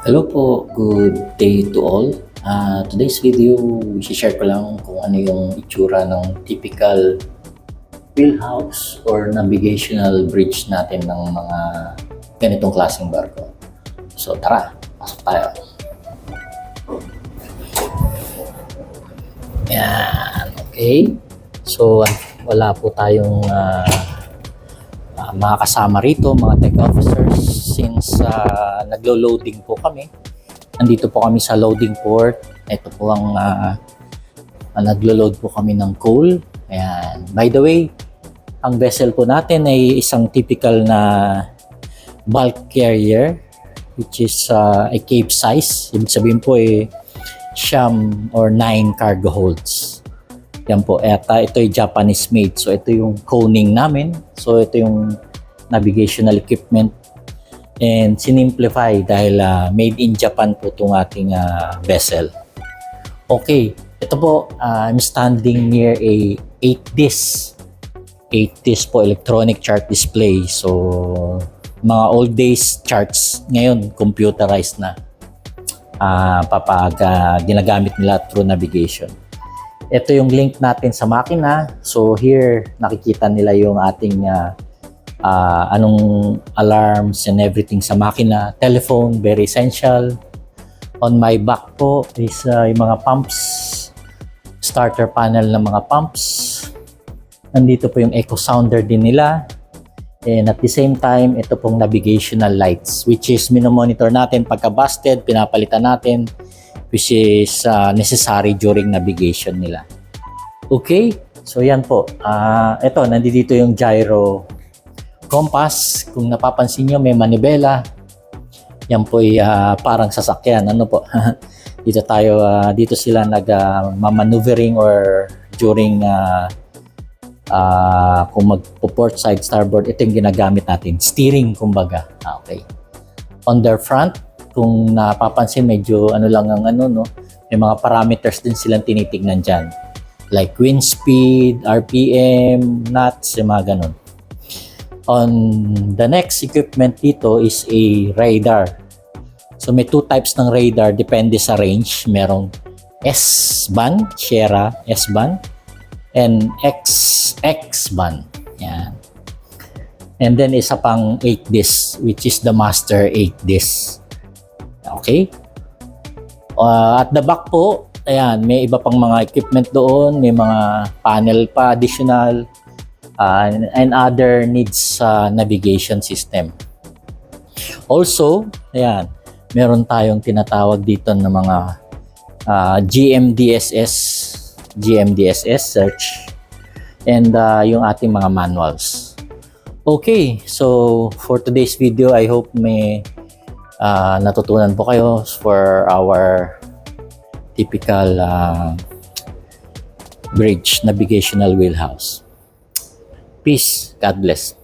Hello po, good day to all. Today's video, i-share ko lang kung ano yung itsura ng typical wheelhouse or navigational bridge natin ng mga ganitong klaseng barko. So tara, pasok tayo. Yan, okay. So wala po tayong mga kasama rito, mga tech officers, since naglo-loading po kami. Nandito po kami sa loading port. Ito po ang naglo-load po kami ng coal. Ayan. By the way, ang vessel po natin ay isang typical na bulk carrier, which is a cape size. Ibig sabihin po ay siyam or 9 cargo holds. Yan po. Ito ay Japanese made. So ito yung coning namin. So ito yung navigational equipment. And sinimplify dahil made in Japan po itong ating vessel. Okay. Ito po, I'm standing near a 8-disc. 8-disc po electronic chart display. So mga old days charts ngayon computerized na. Ginagamit nila through navigation. Ito yung link natin sa makina. So here, nakikita nila yung ating anong alarms and everything sa makina. Telephone, very essential. On my back po is yung mga pumps. Starter panel ng mga pumps. Nandito po yung echo sounder din nila. And at the same time, ito pong navigational lights, which is minomonitor natin pagka busted, pinapalitan natin, which is necessary during navigation nila. Okay, so yan po. Ito, nandito yung gyro compass. Kung napapansin nyo, may manibela. Yan po ay parang sasakyan. Ano po? Dito sila nag-maneuvering or during kung magpo-port side, starboard, ito yung ginagamit natin. Steering, kumbaga. Okay. On their front, kung napapansin, medyo ano lang ang no? May mga parameters din silang tinitignan dyan. Like wind speed, RPM, knots, yung mga ganun. On the next equipment dito is a radar. So may two types ng radar, depende sa range. Merong S-band, Sierra S-band, and X-band. Yan. And then isa pang 8-disc, which is the master 8-disc. Okay? At the back po, ayan, may iba pang mga equipment doon, may mga panel pa additional, and other needs sa navigation system. Also, ayan, meron tayong tinatawag dito ng mga GMDSS search, and yung ating mga manuals. Okay, so for today's video, I hope may natutunan po kayo for our typical bridge navigational wheelhouse. Peace. God bless.